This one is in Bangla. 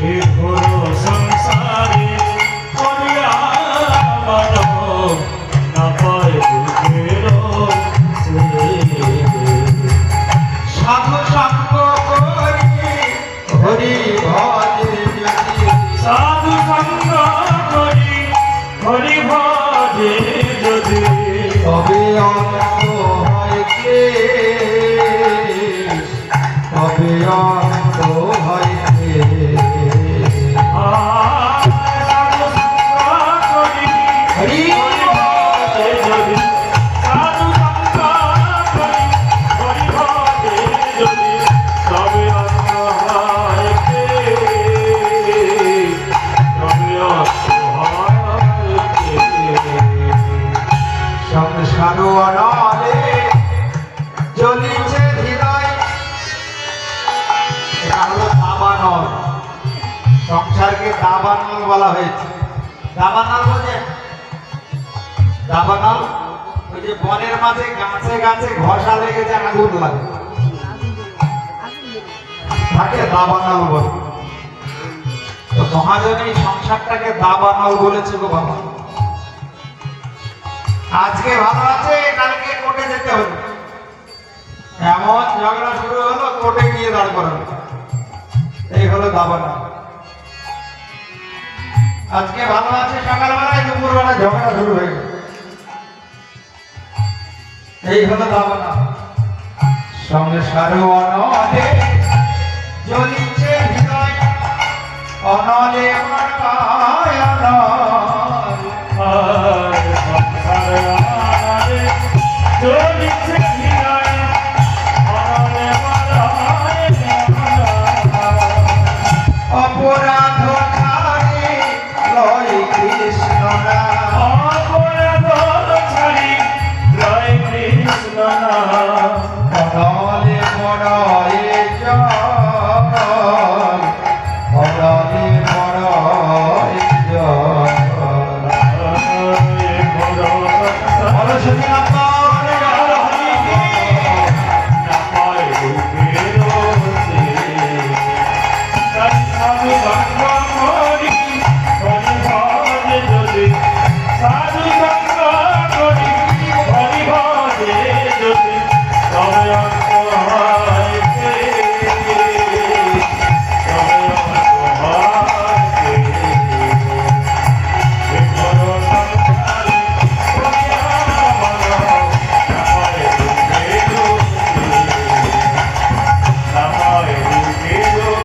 এ ঘোর সংসারে করিয়া মানব না পায় দুঃখের সাধু সঙ্গ করি হরি ভজে যদি সাধু সঙ্গ করি হরি ভজে যদি তবে অন্ত হয় কে তবে অন্ত হয় কে সাধু সঙ্গ করি হরি হরি ভজে যদি সাধু সঙ্গ করি হরি ভজে যদি তবে অন্ত হয় কে তবে অন্ত হয় কে সংসার অনলে জ্বলিছে হৃদয়। এটা হলো দাবানল। সংসারকে দাবানল বলা হয়েছে। দাবানল বোঝেন? দাবানল ওই যে বনের মাঝে গাছে গাছে ঘষা লেগেছে আগুন লাগে তাকে দাবানল বলে। তো মহাজন এই সংসারটাকে দাবানল বলেছে গো বাবা। আজকে ভালো আছে, কালকে কোর্টে যেতে হবে, এমন ঝগড়া শুরু হলো কোর্টে গিয়ে দাঁড় করানো। এই হলো দাবানল। আজকে ভালো আছে, সকালবেলায় দুপুরবেলা ঝগড়া শুরু হয়ে গেল। এই হলো দাবানল। সংসার অনলে জ্বলি